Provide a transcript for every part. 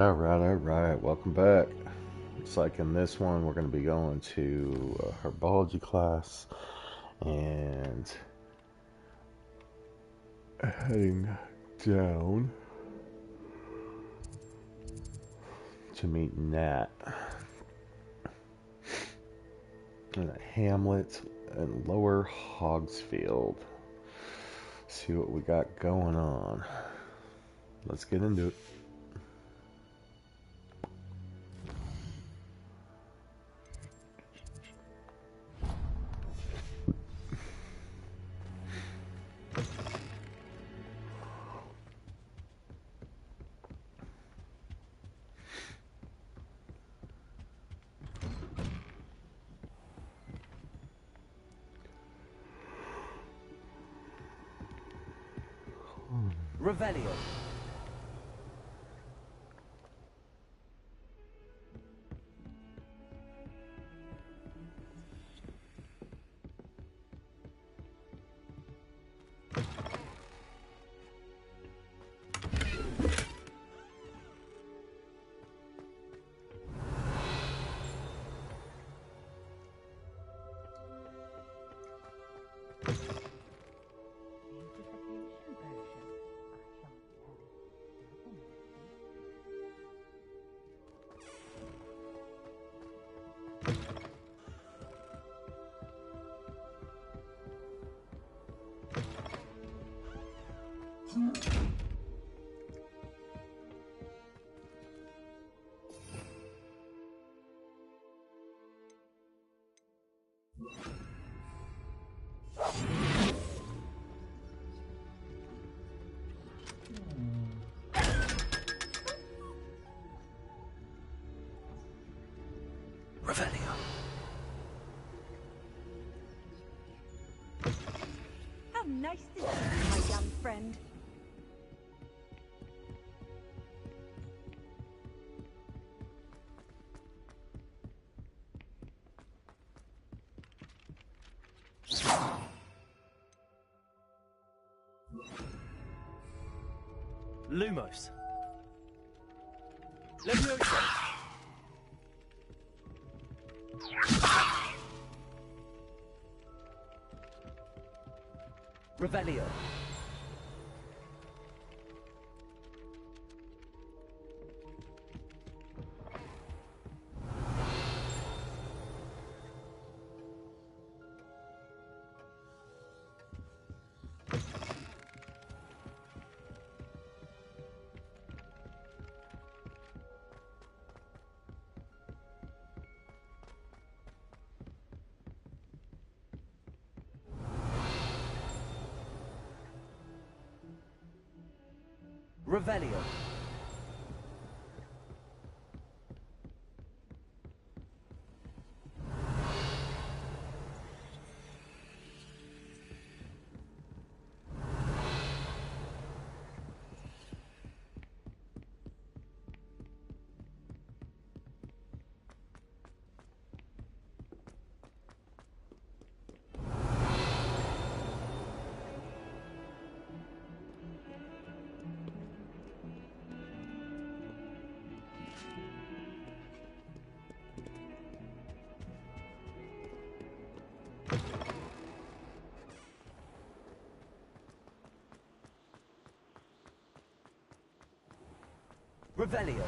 Alright, welcome back. Looks like in this one we're going to be going to a herbology class and heading down to meet Nat in a hamlet in Lower Hogsfield. See what we got going on. Let's get into it. Revelio. Revelio. How nice to see you, my young friend. Lumos. Leviosa. Revelio. Revelio. Revelio.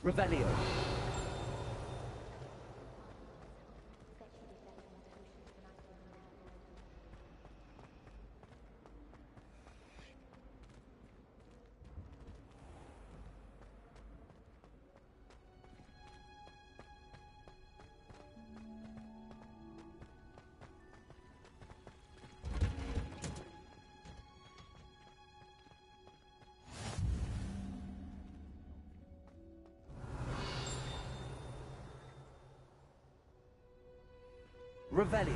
Revelio. Revelio.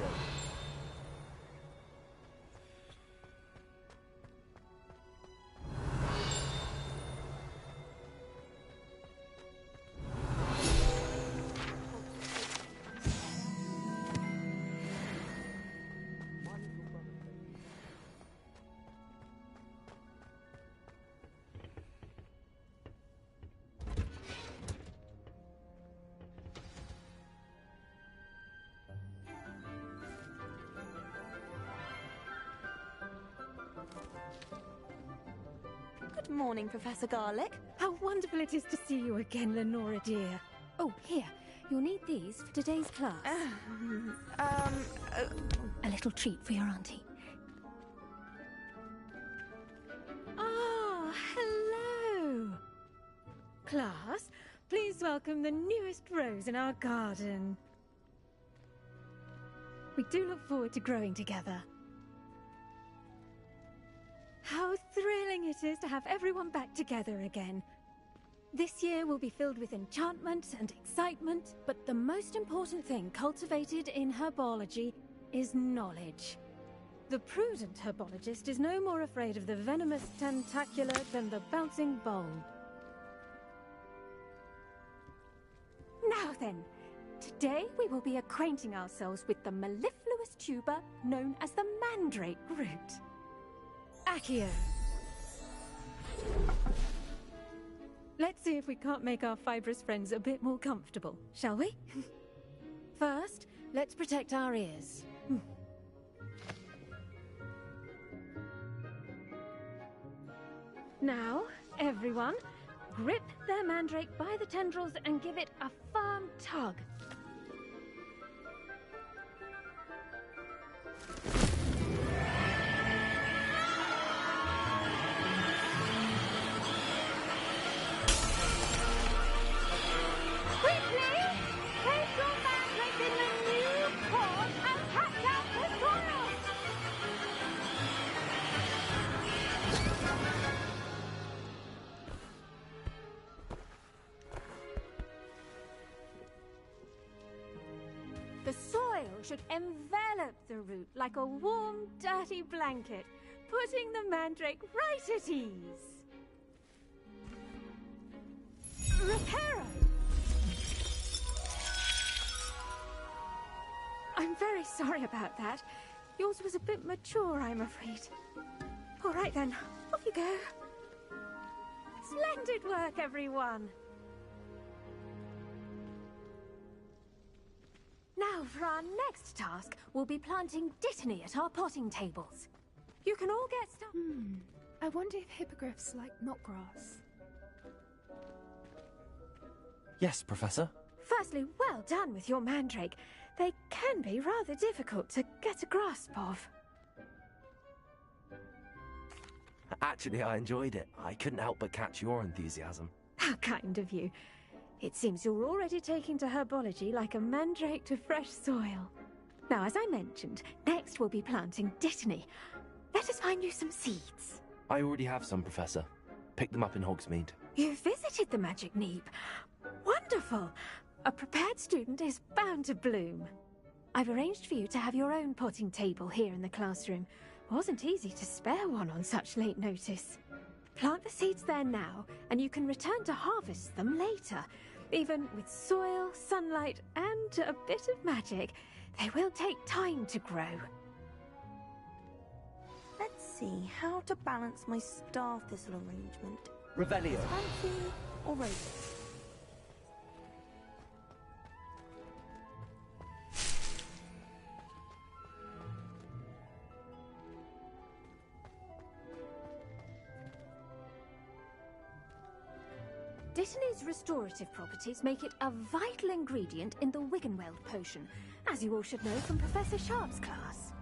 Good morning, Professor Garlick. How wonderful it is to see you again, Lenora dear. Oh, here. You'll need these for today's class. A little treat for your auntie. Ah, hello. Class, please welcome the newest rose in our garden. We do look forward to growing together. How thrilling it is to have everyone back together again. This year will be filled with enchantment and excitement, but the most important thing cultivated in herbology is knowledge. The prudent herbologist is no more afraid of the venomous tentacular than the bouncing bulb. Now then, today we will be acquainting ourselves with the mellifluous tuber known as the mandrake root. Accio. Let's see if we can't make our fibrous friends a bit more comfortable, shall we? First, let's protect our ears. Now, everyone, grip their mandrake by the tendrils and give it a firm tug. The soil should envelop the root like a warm, dirty blanket, putting the mandrake right at ease. Reparo! I'm very sorry about that. Yours was a bit mature, I'm afraid. All right then, off you go. Splendid work, everyone! Now, for our next task, we'll be planting dittany at our potting tables. You can all get started. I wonder if hippogriffs like knotgrass. Yes, Professor. Firstly, well done with your mandrake. They can be rather difficult to get a grasp of. Actually, I enjoyed it. I couldn't help but catch your enthusiasm. How kind of you. It seems you're already taking to herbology like a mandrake to fresh soil. Now, as I mentioned, next we'll be planting dittany. Let us find you some seeds. I already have some, Professor. Picked them up in Hogsmeade. You visited the Magic Neep. Wonderful! A prepared student is bound to bloom. I've arranged for you to have your own potting table here in the classroom. Wasn't easy to spare one on such late notice. Plant the seeds there now, and you can return to harvest them later. Even with soil, sunlight, and a bit of magic, they will take time to grow. Let's see how to balance my star thistle arrangement. Revelio. Fancy or roses? Dittany's restorative properties make it a vital ingredient in the Wiggenweld potion, as you all should know from Professor Sharp's class.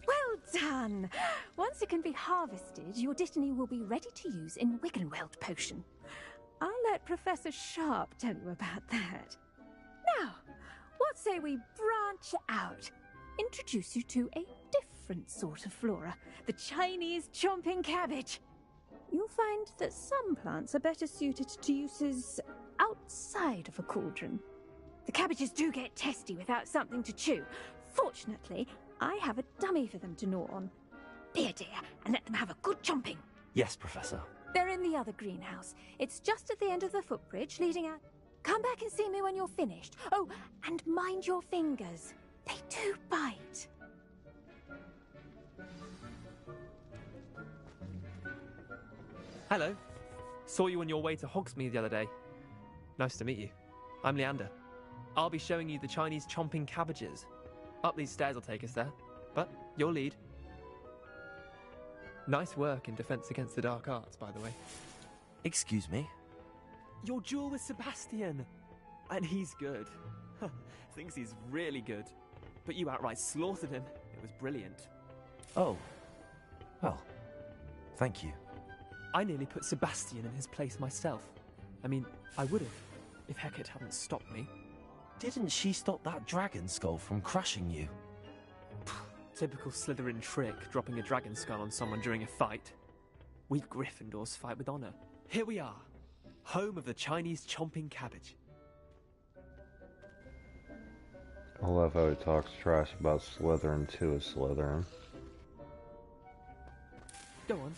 Well done! Once it can be harvested, your Dittany will be ready to use in Wiggenweld potion. I'll let Professor Sharp tell you about that. Now, what say we branch out? introduce you to a different sort of flora, the Chinese chomping cabbage. You'll find that some plants are better suited to uses outside of a cauldron. The cabbages do get testy without something to chew. Fortunately, I have a dummy for them to gnaw on. Be a dear and let them have a good chomping. Yes, Professor. They're in the other greenhouse. It's just at the end of the footbridge leading out. Come back and see me when you're finished. Oh, and mind your fingers. They do bite. Hello. Saw you on your way to Hogsmeade the other day. Nice to meet you. I'm Leander. I'll be showing you the Chinese chomping cabbages. Up these stairs will take us there, but you'll lead. Nice work in Defense Against the Dark Arts, by the way. Excuse me? Your duel with Sebastian! And he's good. Thinks he's really good. But you outright slaughtered him. It was brilliant. Oh. Well, thank you. I nearly put Sebastian in his place myself. I mean, I would have, if Hecate hadn't stopped me. Didn't she stop that dragon skull from crushing you? Typical Slytherin trick, dropping a dragon skull on someone during a fight. We Gryffindors fight with honor. Here we are, home of the Chinese chomping cabbage. I love how he talks trash about Slytherin to a Slytherin. Go on,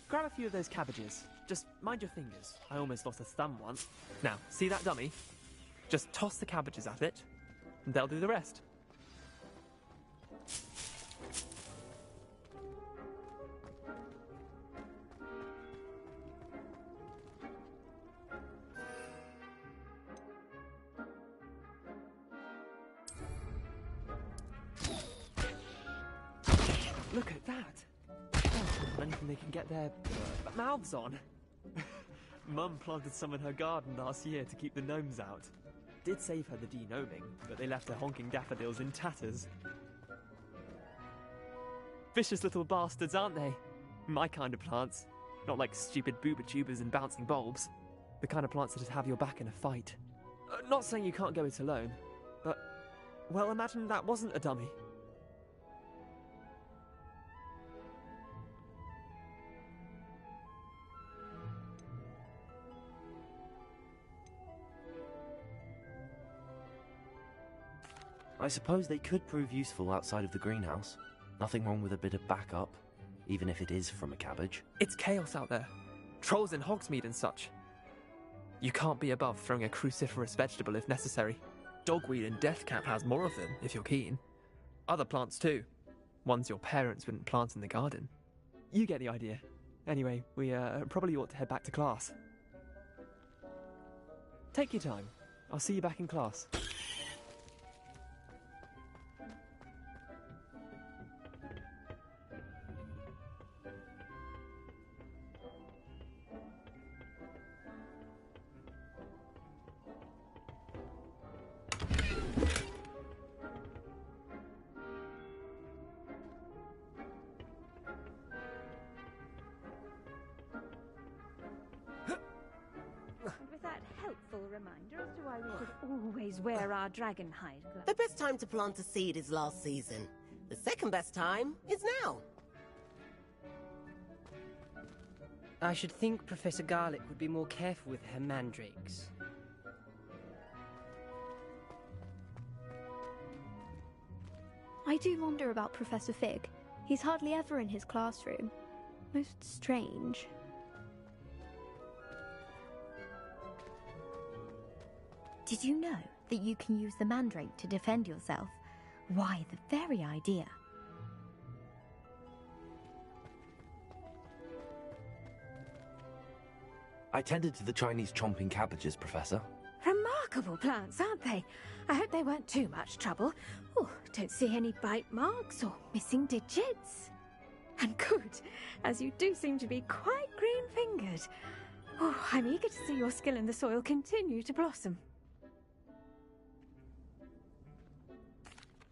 grab a few of those cabbages. Just mind your fingers. I almost lost a thumb once. Now, see that dummy? Just toss the cabbages at it, and they'll do the rest. Look at that! Oh, anything they can get their mouths on. Mum planted some in her garden last year to keep the gnomes out. Did save her the de-gnoming, but they left her honking daffodils in tatters. Vicious little bastards, aren't they? My kind of plants. Not like stupid booba-tubers and bouncing bulbs. The kind of plants that'd have your back in a fight. Not saying you can't go it alone, but... well, imagine that wasn't a dummy. I suppose they could prove useful outside of the greenhouse. Nothing wrong with a bit of backup, even if it is from a cabbage. It's chaos out there. Trolls in Hogsmeade and such. You can't be above throwing a cruciferous vegetable if necessary. Dogweed and deathcap has more of them, if you're keen. Other plants too. Ones your parents wouldn't plant in the garden. You get the idea. Anyway, we probably ought to head back to class. Take your time. I'll see you back in class. Reminder as to why we should always wear our dragon hide gloves. The best time to plant a seed is last season. The second best time is now. I should think Professor Garlick would be more careful with her mandrakes. I do wonder about Professor Fig. He's hardly ever in his classroom. Most strange. Did you know that you can use the mandrake to defend yourself? Why, the very idea. I tended to the Chinese chomping cabbages, Professor. Remarkable plants, aren't they? I hope they weren't too much trouble. Oh, don't see any bite marks or missing digits. And good, as you do seem to be quite green-fingered. Oh, I'm eager to see your skill in the soil continue to blossom.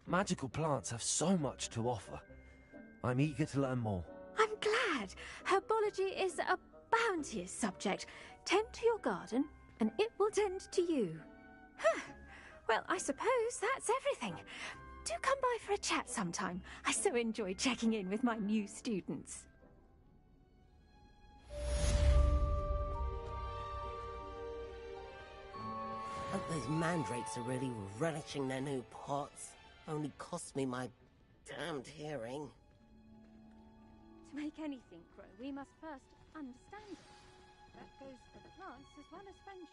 Magical plants have so much to offer. I'm eager to learn more. I'm glad. Herbology is a bounteous subject. Tend to your garden, and it will tend to you. Huh. Well, I suppose that's everything. do come by for a chat sometime. I so enjoy checking in with my new students. Hope those mandrakes are really relishing their new pots. Only cost me my damned hearing. To make anything grow, we must first understand it. That goes for the plants as well as friendship.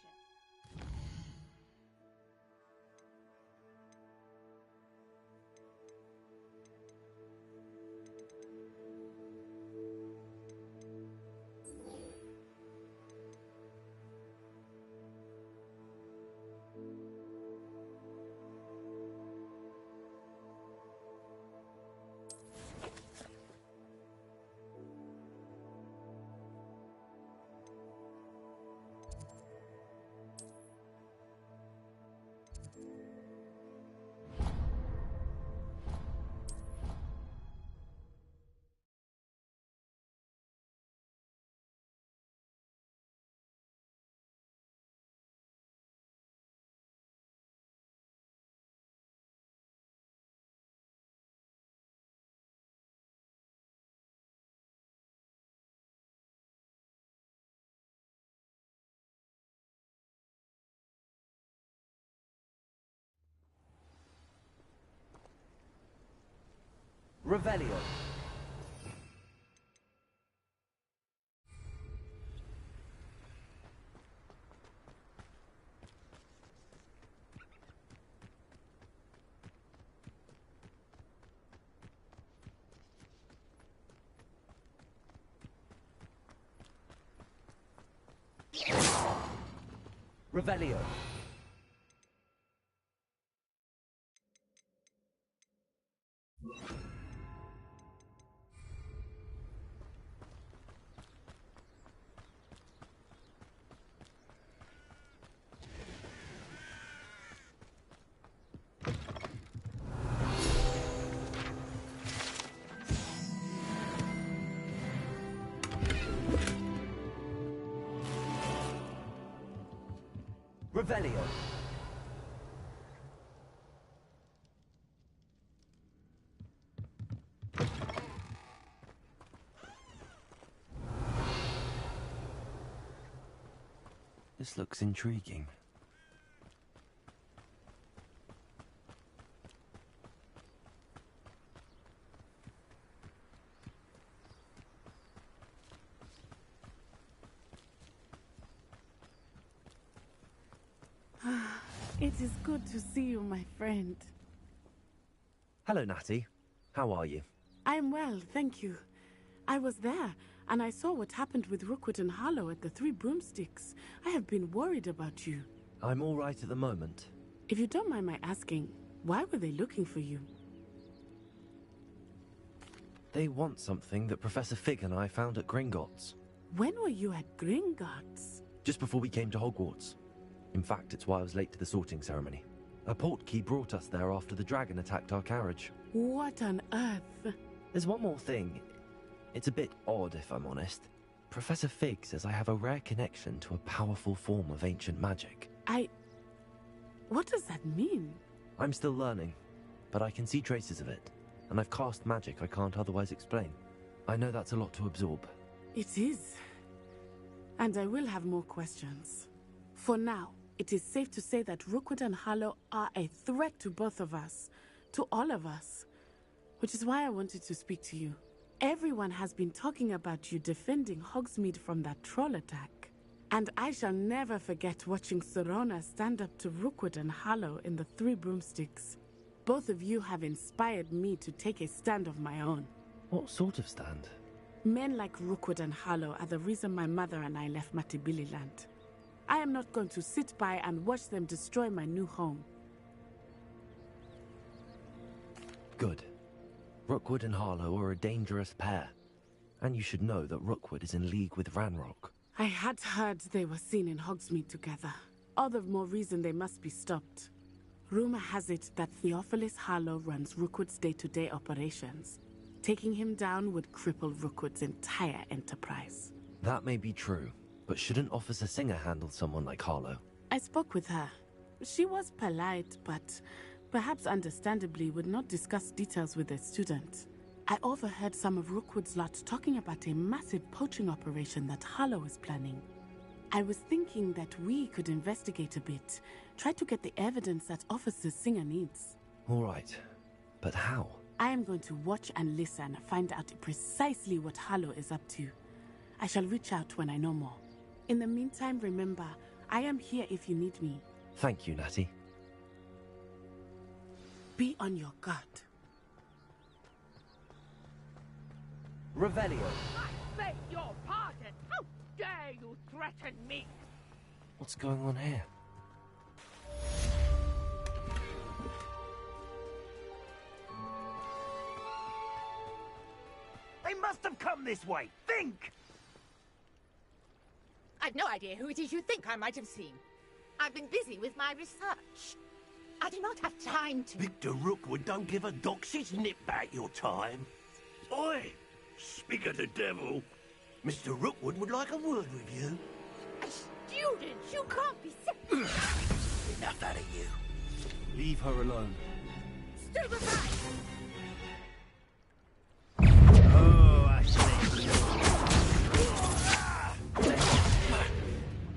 Revelio. Revelio. Revelio. This looks intriguing. It is good to see you, my friend. Hello, Natty. How are you? I'm well, thank you. I was there, and I saw what happened with Rookwood and Harlow at the Three Broomsticks. I have been worried about you. I'm all right at the moment. If you don't mind my asking, why were they looking for you? They want something that Professor Fig and I found at Gringotts. When were you at Gringotts? Just before we came to Hogwarts. In fact, it's why I was late to the sorting ceremony. A portkey brought us there after the dragon attacked our carriage. What on earth? There's one more thing. It's a bit odd, if I'm honest. Professor Fig says I have a rare connection to a powerful form of ancient magic. What does that mean? I'm still learning, but I can see traces of it, and I've cast magic I can't otherwise explain. I know that's a lot to absorb. It is. And I will have more questions. For now, it is safe to say that Rookwood and Harlow are a threat to both of us, to all of us, which is why I wanted to speak to you. Everyone has been talking about you defending Hogsmeade from that troll attack. And I shall never forget watching Serona stand up to Rookwood and Harlow in the Three Broomsticks. Both of you have inspired me to take a stand of my own. What sort of stand? Men like Rookwood and Harlow are the reason my mother and I left Matibili Land. I am not going to sit by and watch them destroy my new home. Good. Rookwood and Harlow are a dangerous pair. And you should know that Rookwood is in league with Ranrock. I had heard they were seen in Hogsmeade together. All the more reason they must be stopped. Rumor has it that Theophilus Harlow runs Rookwood's day-to-day operations. Taking him down would cripple Rookwood's entire enterprise. That may be true, but shouldn't Officer Singer handle someone like Harlow? I spoke with her. She was polite, but perhaps understandably, would not discuss details with a student. I overheard some of Rookwood's lot talking about a massive poaching operation that Harlow is planning. I was thinking that we could investigate a bit, try to get the evidence that Officer Singer needs. All right, but how? I am going to watch and listen, find out precisely what Harlow is up to. I shall reach out when I know more. In the meantime, remember, I am here if you need me. Thank you, Natty. Be on your guard. Revelio. I beg your pardon! How dare you threaten me? What's going on here? They must have come this way. Think! I've no idea who it is you think I might have seen. I've been busy with my research. I do not have time to... Victor Rookwood don't give a doxy's nip back your time. Oi! Speak of the devil. Mr. Rookwood would like a word with you. A student? You can't be serious. Enough out of you. Leave her alone. Stupefy! Oh, I see.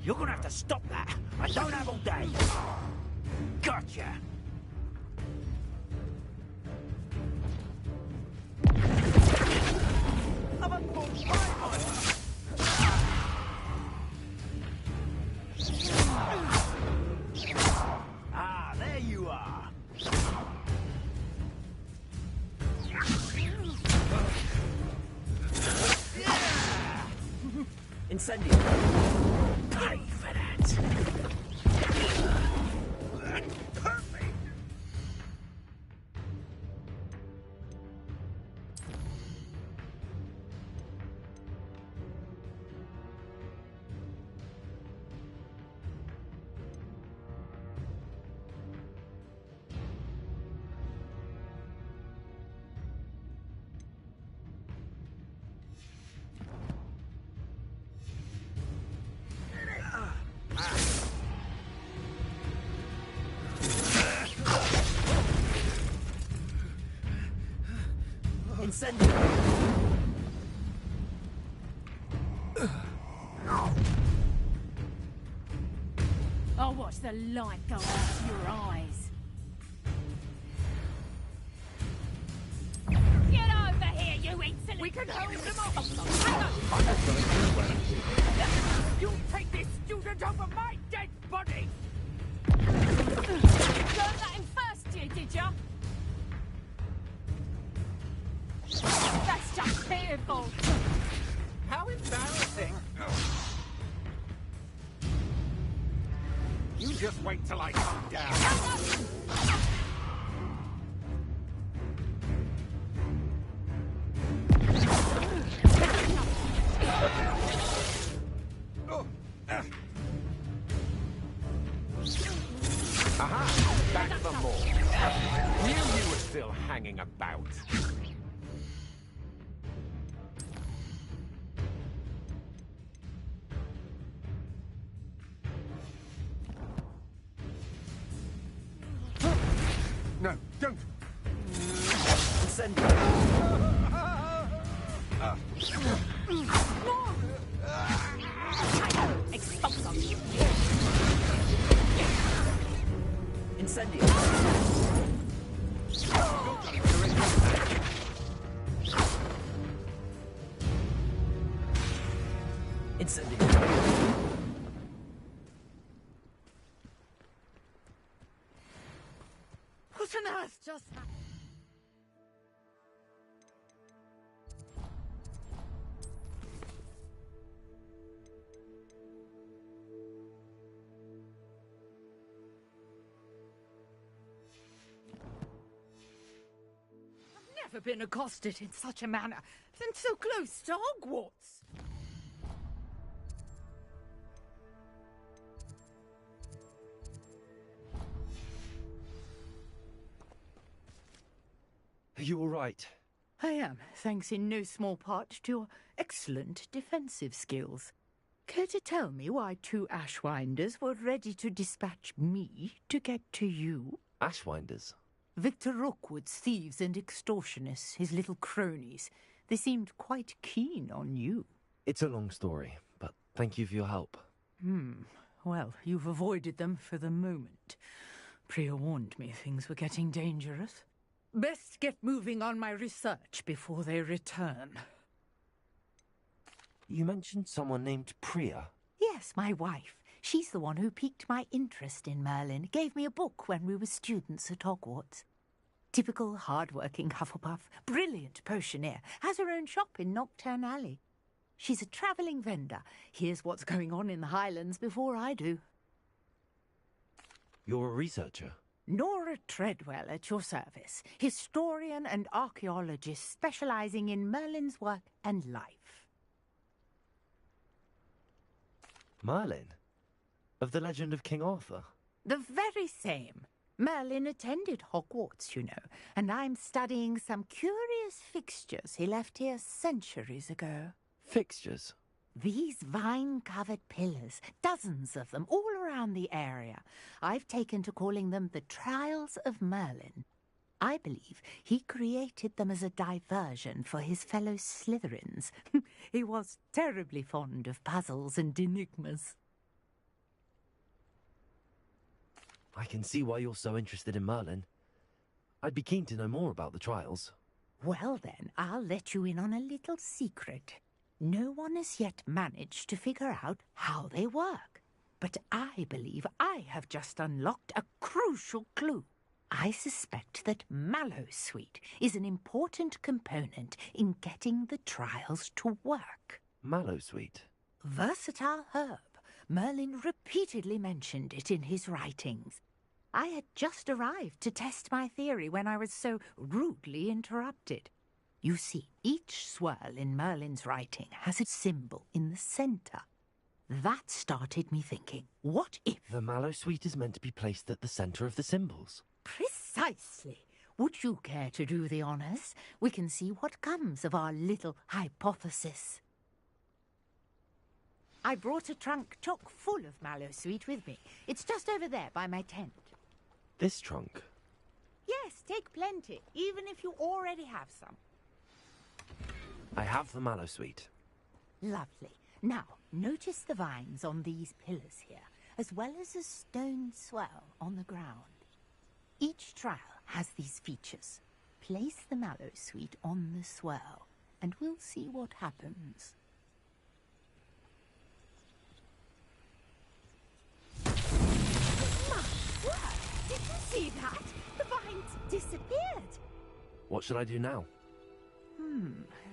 You're gonna have to stop that. I don't have all day. Gotcha. Ah, there you are. Incendio. Pay for that. Perfect. Incendio. I'll watch the light go out of your eyes. Get over here, you insolent... We can hold them off! You take this student over my dead body! Learned that in first year, did ya? That's just fearful. How embarrassing! You just wait till I come down. Aha! Back for more. Knew you were still hanging about. No, don't! Incendio. Incendio. Incendio. What on earth just happened? I've never been accosted in such a manner, and so close to Hogwarts. Are you all right? I am, thanks in no small part to your excellent defensive skills. Care to tell me why two Ashwinders were ready to dispatch me to get to you? Ashwinders? Victor Rookwood's thieves and extortionists, his little cronies. They seemed quite keen on you. It's a long story, but thank you for your help. Well, you've avoided them for the moment. Priya warned me things were getting dangerous. Best get moving on my research before they return. You mentioned someone named Priya. Yes, my wife. She's the one who piqued my interest in Merlin. Gave me a book when we were students at Hogwarts. Typical hard-working Hufflepuff, brilliant potioneer, has her own shop in Knockturn Alley. She's a travelling vendor. Hears what's going on in the Highlands before I do. You're a researcher? Nora Treadwell at your service, historian and archaeologist specialising in Merlin's work and life. Merlin? Of the legend of King Arthur? The very same. Merlin attended Hogwarts, you know, and I'm studying some curious fixtures he left here centuries ago. Fixtures? These vine-covered pillars, dozens of them, all around the area. I've taken to calling them the Trials of Merlin. I believe he created them as a diversion for his fellow Slytherins. He was terribly fond of puzzles and enigmas. I can see why you're so interested in Merlin. I'd be keen to know more about the trials. Well then, I'll let you in on a little secret. No one has yet managed to figure out how they work. But I believe I have just unlocked a crucial clue. I suspect that Mallowsweet is an important component in getting the trials to work. Mallowsweet? Versatile herb. Merlin repeatedly mentioned it in his writings. I had just arrived to test my theory when I was so rudely interrupted. You see, each swirl in Merlin's writing has a symbol in the centre. That started me thinking, what if... The Mallowsweet is meant to be placed at the centre of the symbols. Precisely. Would you care to do the honours? We can see what comes of our little hypothesis. I brought a trunk chock full of Mallowsweet with me. It's just over there by my tent. This trunk? Yes, take plenty, even if you already have some. I have the Mallowsweet. Lovely. Now, notice the vines on these pillars here, as well as a stone swell on the ground. Each trial has these features. Place the Mallowsweet on the swell, and we'll see what happens. Did you see that? The vines disappeared. What should I do now?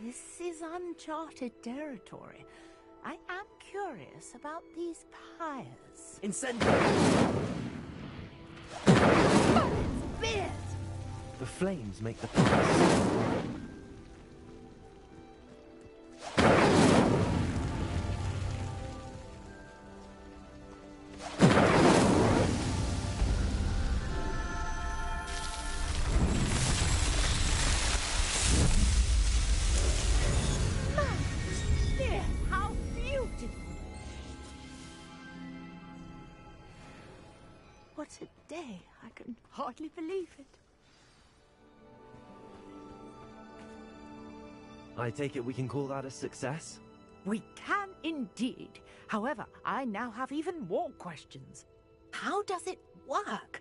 This is uncharted territory. I am curious about these pyres. Incendiary! Oh, it's beard! The flames make the pyres. What a day. I can hardly believe it. I take it we can call that a success? We can indeed. However, I now have even more questions. How does it work?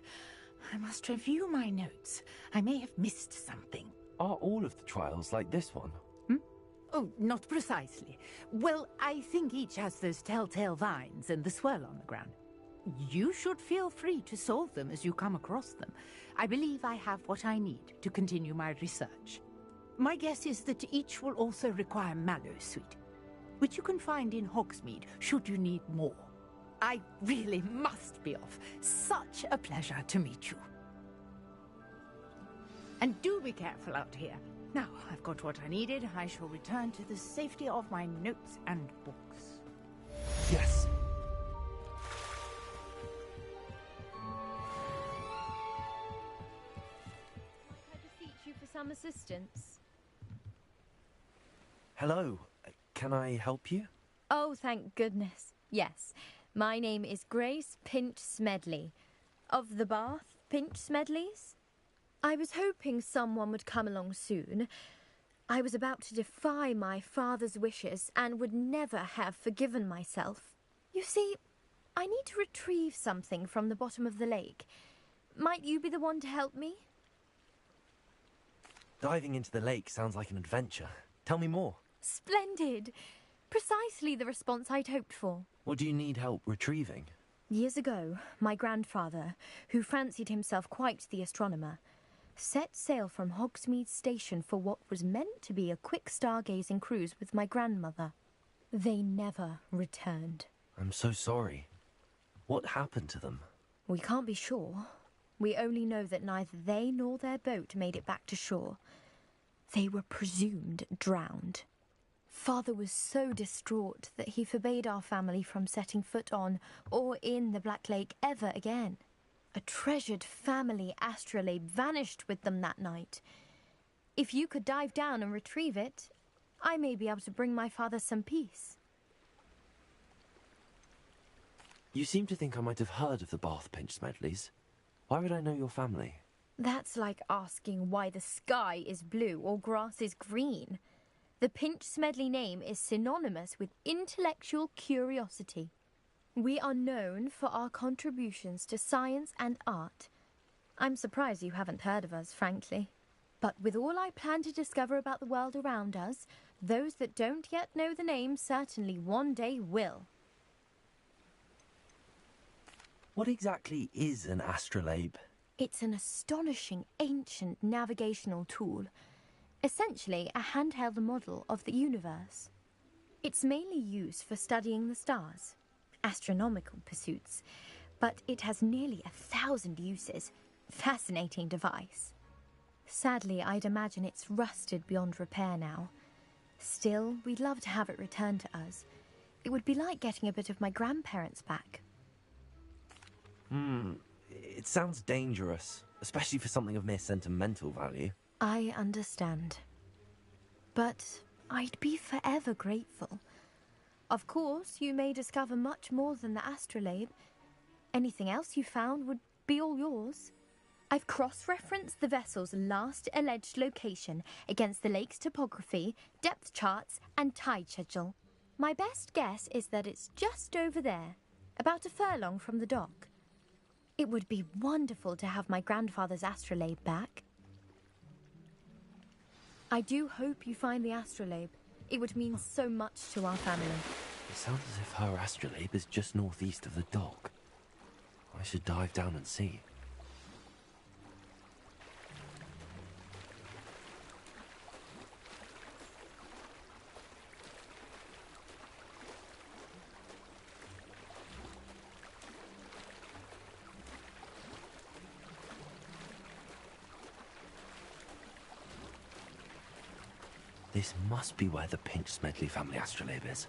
I must review my notes. I may have missed something. Are all of the trials like this one? Oh, not precisely. Well, I think each has those telltale vines and the swirl on the ground. You should feel free to solve them as you come across them. I believe I have what I need to continue my research. My guess is that each will also require Mallowsweet, which you can find in Hogsmeade should you need more. I really must be off. Such a pleasure to meet you. And do be careful out here. Now, I've got what I needed. I shall return to the safety of my notes and books. Yes! I beseech you for some assistance. Hello. Can I help you? Oh, thank goodness. Yes. My name is Grace Pinch Smedley. Of the Bath Pinch Smedleys? I was hoping someone would come along soon. I was about to defy my father's wishes and would never have forgiven myself. You see, I need to retrieve something from the bottom of the lake. Might you be the one to help me? Diving into the lake sounds like an adventure. Tell me more. Splendid! Precisely the response I'd hoped for. What do you need help retrieving? Years ago, my grandfather, who fancied himself quite the astronomer, set sail from Hogsmeade Station for what was meant to be a quick stargazing cruise with my grandmother. They never returned. I'm so sorry. What happened to them? We can't be sure. We only know that neither they nor their boat made it back to shore. They were presumed drowned. Father was so distraught that he forbade our family from setting foot on or in the Black Lake ever again. A treasured family astrolabe vanished with them that night. If you could dive down and retrieve it, I may be able to bring my father some peace. You seem to think I might have heard of the Bath Pinch Smedleys. Why would I know your family? That's like asking why the sky is blue or grass is green. The Pinch Smedley name is synonymous with intellectual curiosity. We are known for our contributions to science and art. I'm surprised you haven't heard of us, frankly. But with all I plan to discover about the world around us, those that don't yet know the name certainly one day will. What exactly is an astrolabe? It's an astonishing ancient navigational tool. Essentially, a handheld model of the universe. It's mainly used for studying the stars, astronomical pursuits, but it has nearly 1,000 uses. Fascinating device. Sadly, I'd imagine it's rusted beyond repair now. Still, we'd love to have it returned to us. It would be like getting a bit of my grandparents back. It sounds dangerous, especially for something of mere sentimental value. I understand. But I'd be forever grateful. Of course, you may discover much more than the astrolabe. Anything else you found would be all yours. I've cross-referenced the vessel's last alleged location against the lake's topography, depth charts, and tide schedule. My best guess is that it's just over there, about a furlong from the dock. It would be wonderful to have my grandfather's astrolabe back. I do hope you find the astrolabe. It would mean so much to our family. It sounds as if her astrolabe is just northeast of the dock. I should dive down and see. This must be where the Pinch Smedley family astrolabe is.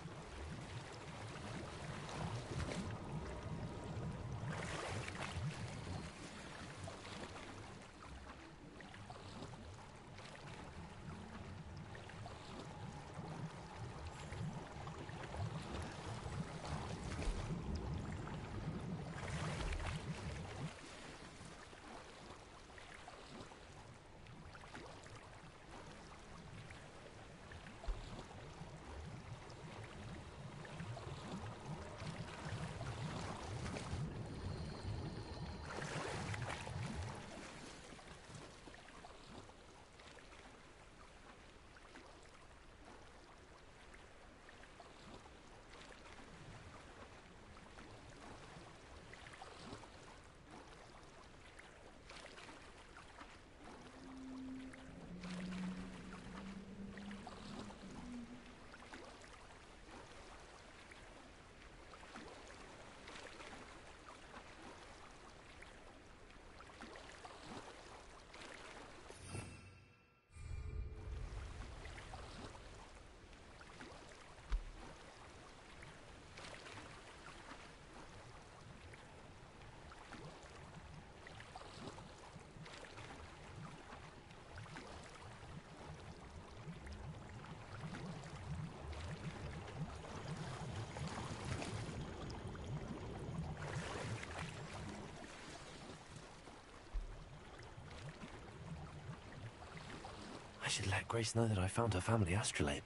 should let Grace know that I found her family astrolabe.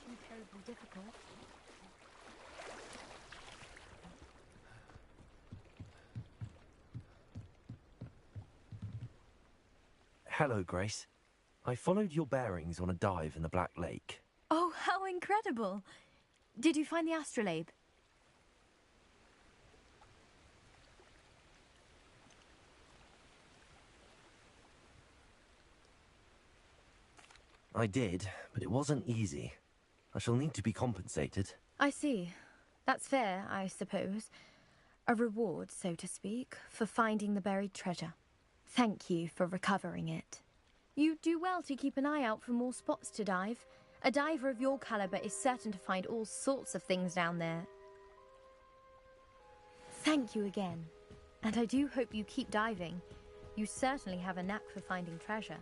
Too terribly difficult. Hello, Grace. I followed your bearings on a dive in the Black Lake. Oh, how incredible! Did you find the astrolabe? I did, but it wasn't easy. I shall need to be compensated. I see. That's fair, I suppose. A reward, so to speak, for finding the buried treasure. Thank you for recovering it. You do well to keep an eye out for more spots to dive. A diver of your caliber is certain to find all sorts of things down there. Thank you again. And I do hope you keep diving. You certainly have a knack for finding treasure.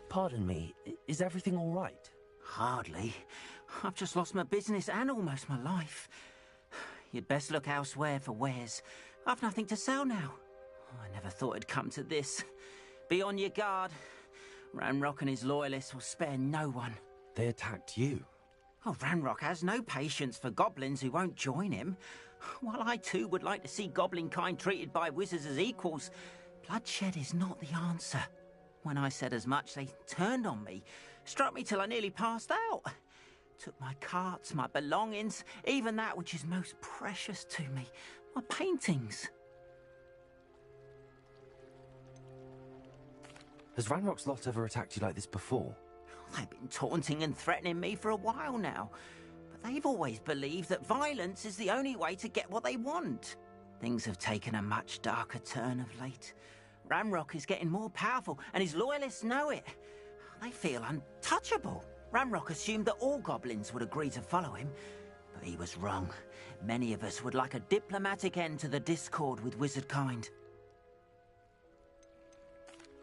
Pardon me, is everything all right? Hardly. I've just lost my business and almost my life. You'd best look elsewhere for wares. I've nothing to sell now. I never thought it'd come to this. Be on your guard. Ranrock and his loyalists will spare no one. They attacked you? Oh, Ranrock has no patience for goblins who won't join him. While I too would like to see goblin kind treated by wizards as equals, bloodshed is not the answer. When I said as much, they turned on me, struck me till I nearly passed out. Took my carts, my belongings, even that which is most precious to me, my paintings. Has Ranrock's lot ever attacked you like this before? They've been taunting and threatening me for a while now, but they've always believed that violence is the only way to get what they want. Things have taken a much darker turn of late. Ranrock is getting more powerful, and his loyalists know it. They feel untouchable. Ranrock assumed that all goblins would agree to follow him, but he was wrong. Many of us would like a diplomatic end to the discord with wizard kind.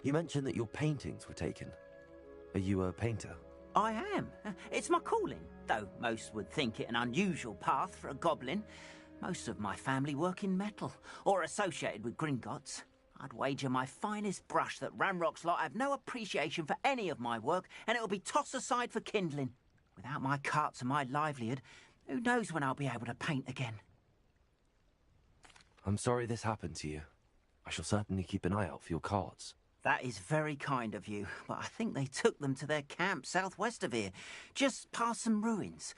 You mentioned that your paintings were taken. Are you a painter? I am. It's my calling, though most would think it an unusual path for a goblin. Most of my family work in metal, or associated with Gringotts. I'd wager my finest brush that Ranrock's lot have no appreciation for any of my work, and it'll be tossed aside for kindling. Without my carts and my livelihood, who knows when I'll be able to paint again. I'm sorry this happened to you. I shall certainly keep an eye out for your cards. That is very kind of you, but I think they took them to their camp southwest of here, just past some ruins.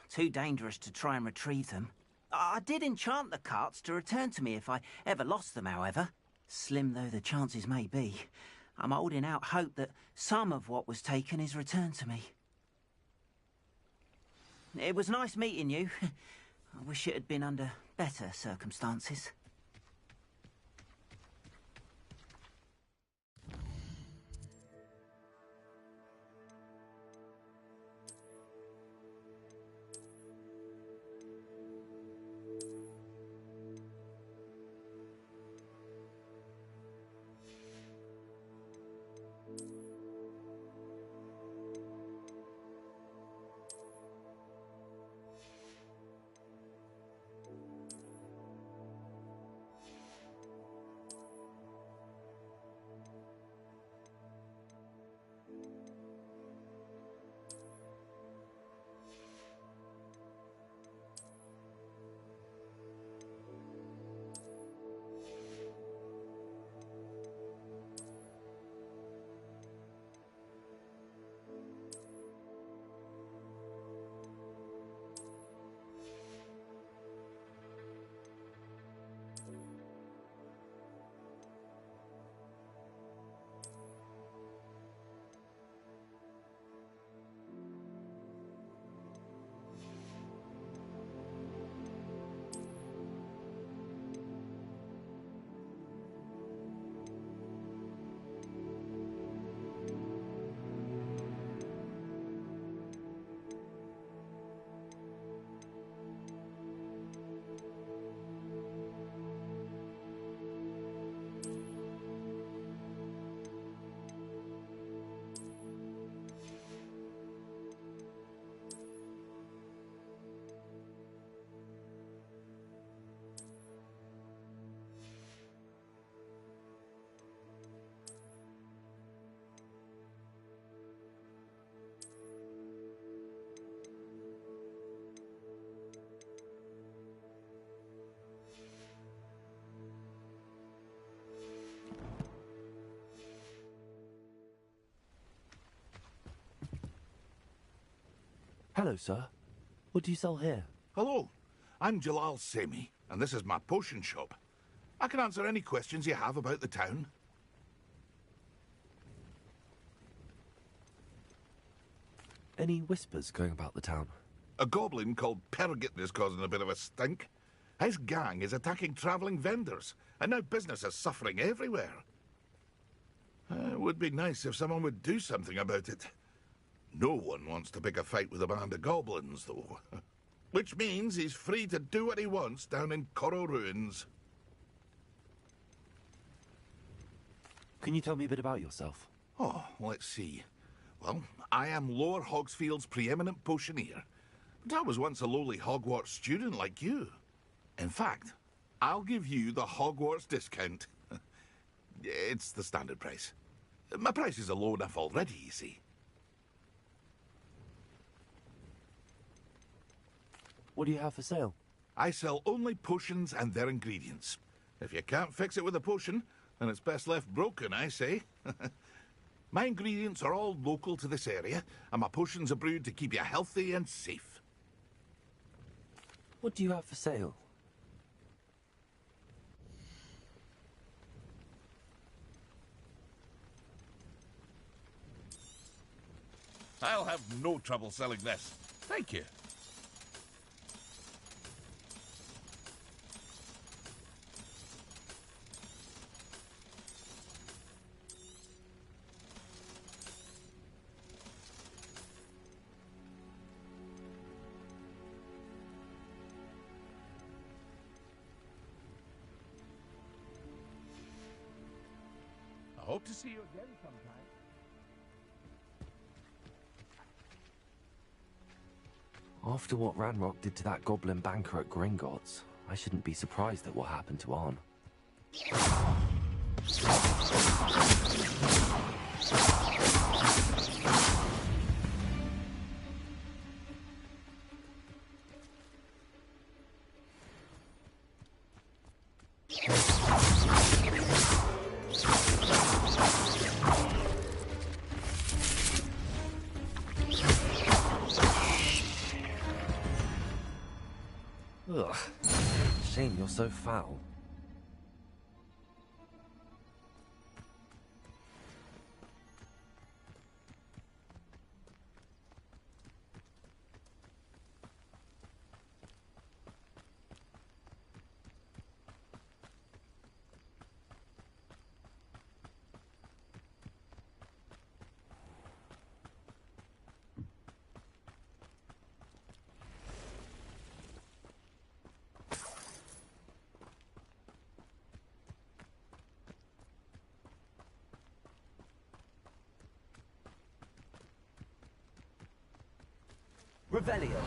Too dangerous to try and retrieve them. I did enchant the carts to return to me if I ever lost them, however. Slim though the chances may be, I'm holding out hope that some of what was taken is returned to me. It was nice meeting you. I wish it had been under better circumstances. Hello, sir. What do you sell here? Hello, I'm Jalal Semi, and this is my potion shop. I can answer any questions you have about the town. Any whispers going about the town? A goblin called Pergit is causing a bit of a stink. His gang is attacking travelling vendors, and now business is suffering everywhere. It would be nice if someone would do something about it. No one wants to pick a fight with a band of goblins, though. Which means he's free to do what he wants down in Coral Ruins. Can you tell me a bit about yourself? Oh, let's see. Well, I am Lower Hogsfield's preeminent potioneer. But I was once a lowly Hogwarts student like you. In fact, I'll give you the Hogwarts discount. It's the standard price. My prices are low enough already, you see. What do you have for sale? I sell only potions and their ingredients. If you can't fix it with a potion, then it's best left broken, I say. My ingredients are all local to this area, and my potions are brewed to keep you healthy and safe. What do you have for sale? I'll have no trouble selling this. Thank you. I hope to see you again sometime. After what Ranrock did to that goblin banker at Gringotts, I shouldn't be surprised at what happened to Arn. Ugh. Shame you're so foul. Revelio.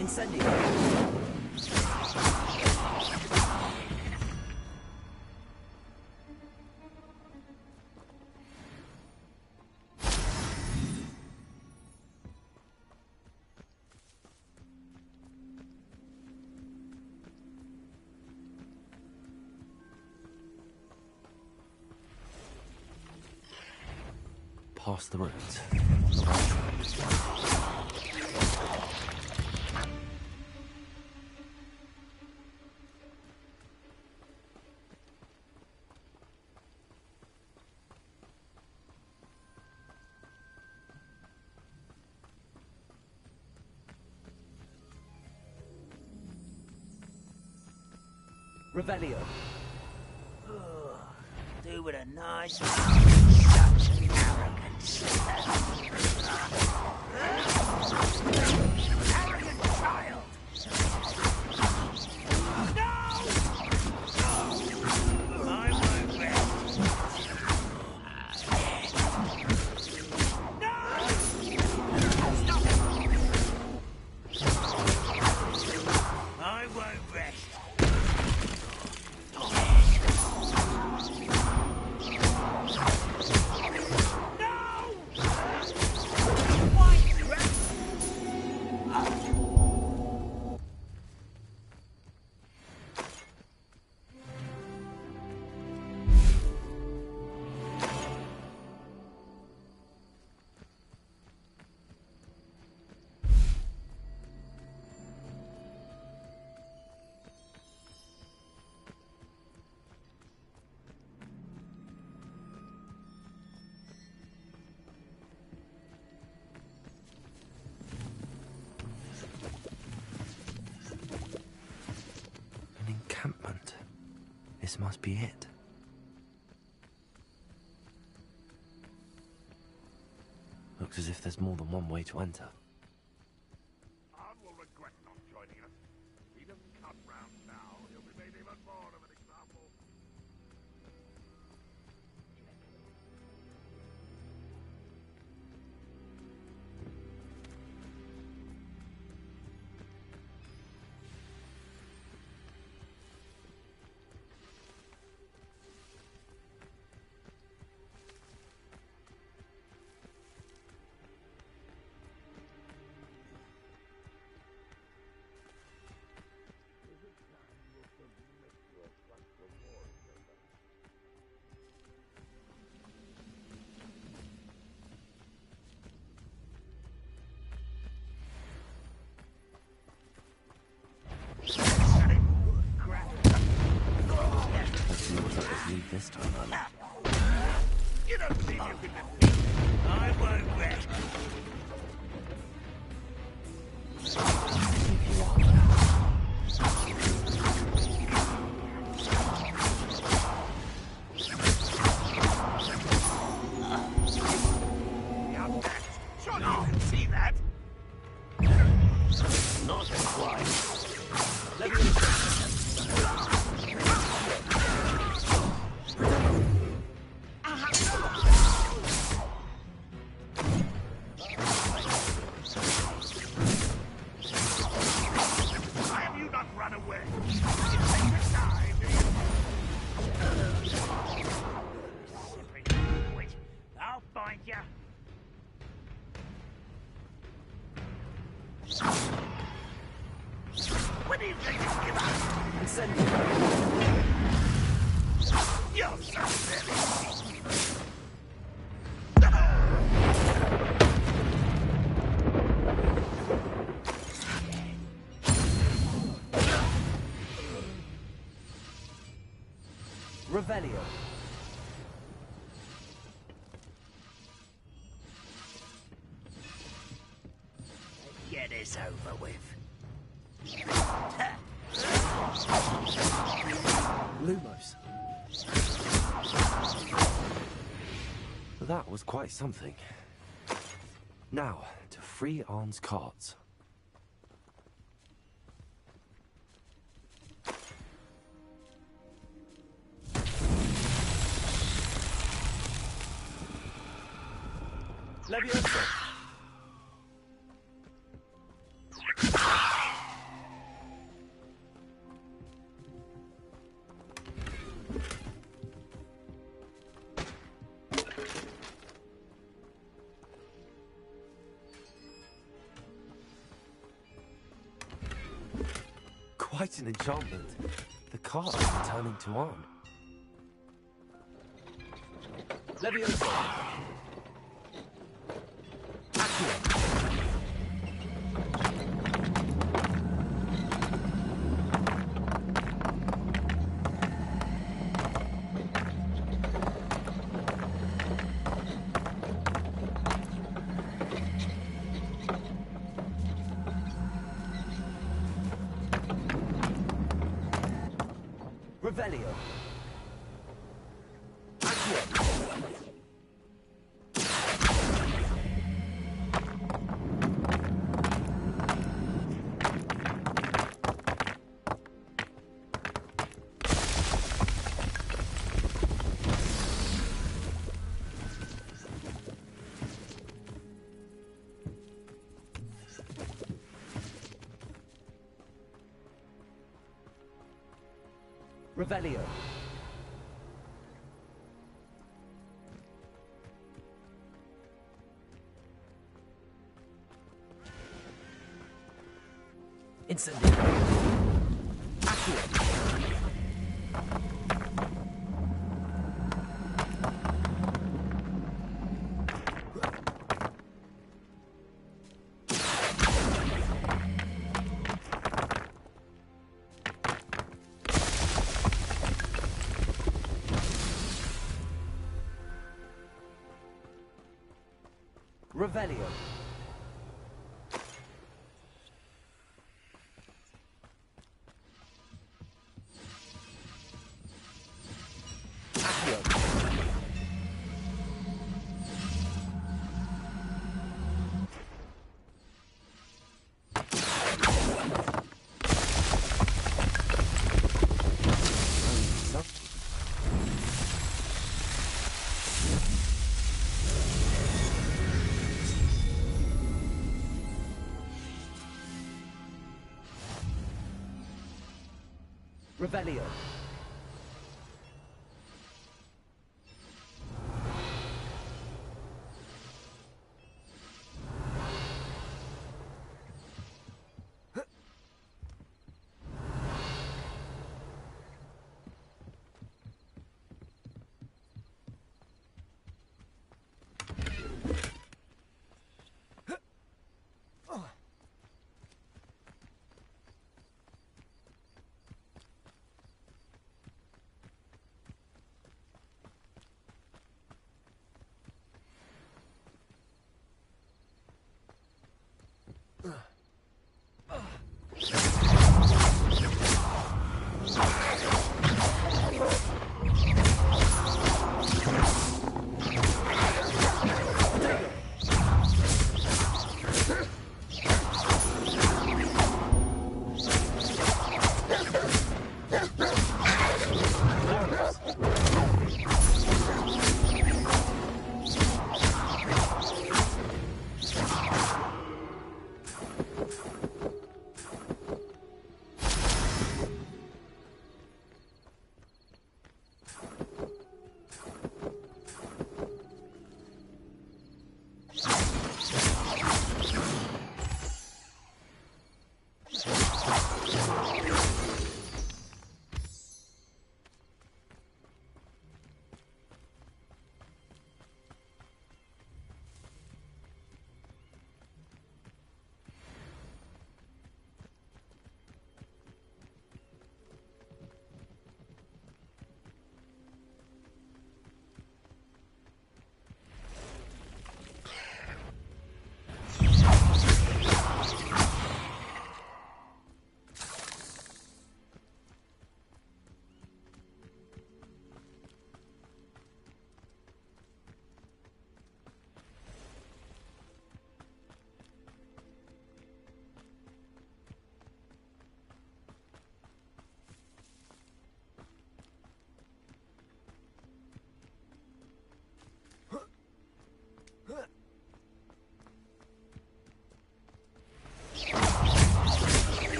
Incendio. Past the ruins. Revelio. Do with a nice such arrogance. Arrogant child! No! I won't rest. No! Stop! I won't rest. No! This must be it. Looks as if there's more than one way to enter. Anne will regret not joining us. If he doesn't cut round now, he'll be made even more of an example. Leave this time early. You don't seem you can defeat. I won't rest. Surely you can see that. Not quite. Let me I'll find ya. When are you going to give up? And send me. You're so very Revelio. Get this over with. Lumos. That was quite something. Now, to free Arn's cards. Leviosa. Quite an enchantment. The card is returning to Arn. Leviosa. Revelio. Revelio. Incendio. Revelio. Revelio.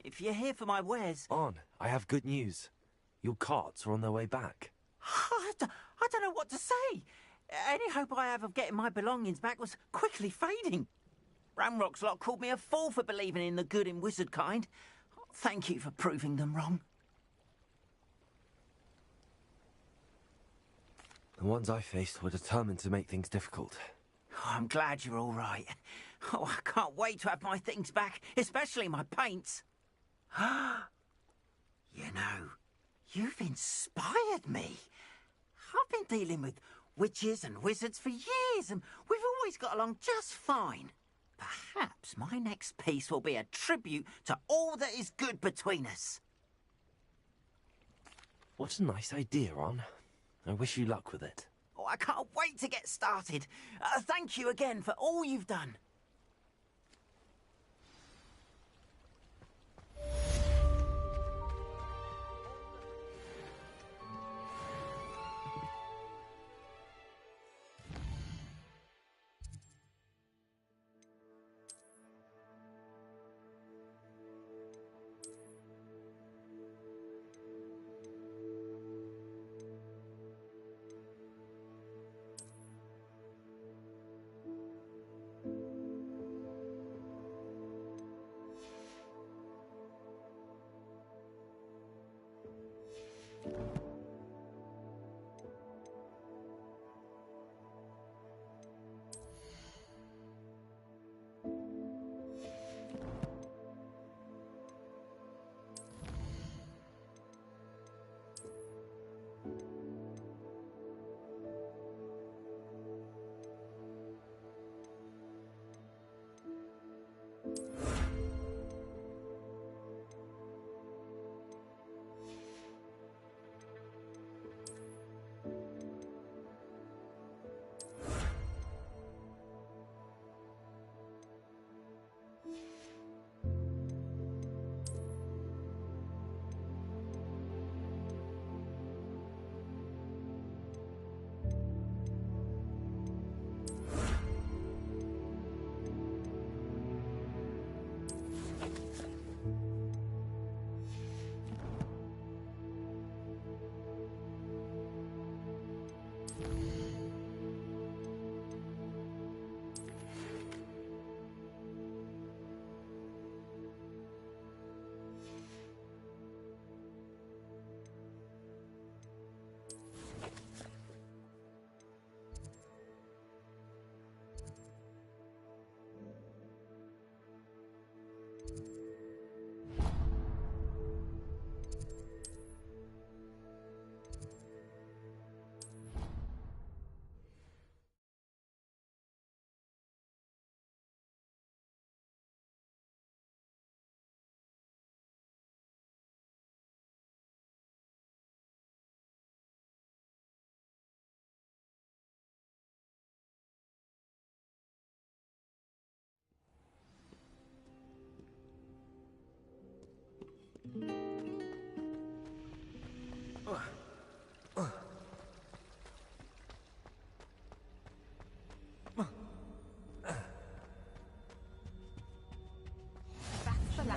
If you're here for my wares... On, I have good news. Your carts are on their way back. I don't know what to say. Any hope I have of getting my belongings back was quickly fading. Ramrock's lot called me a fool for believing in the good in wizard kind. Thank you for proving them wrong. The ones I faced were determined to make things difficult. Oh, I'm glad you're all right. Oh, I can't wait to have my things back, especially my paints. You know, you've inspired me. I've been dealing with witches and wizards for years, and we've always got along just fine. Perhaps my next piece will be a tribute to all that is good between us. What a nice idea, Ron. I wish you luck with it. Oh, I can't wait to get started. Thank you again for all you've done.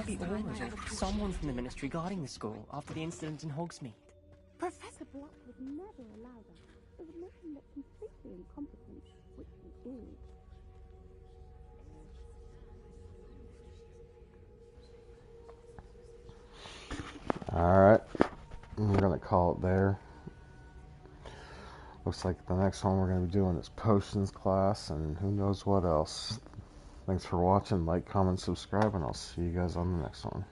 Maybe Aura or someone from the Ministry guarding the school after the incident in Hogsmeade. Professor Black would never allow that. It would make him look completely incompetent, which he is. Alright, we're going to call it there. Looks like the next one we're going to be doing is potions class and who knows what else. Thanks for watching, like, comment, subscribe, and I'll see you guys on the next one.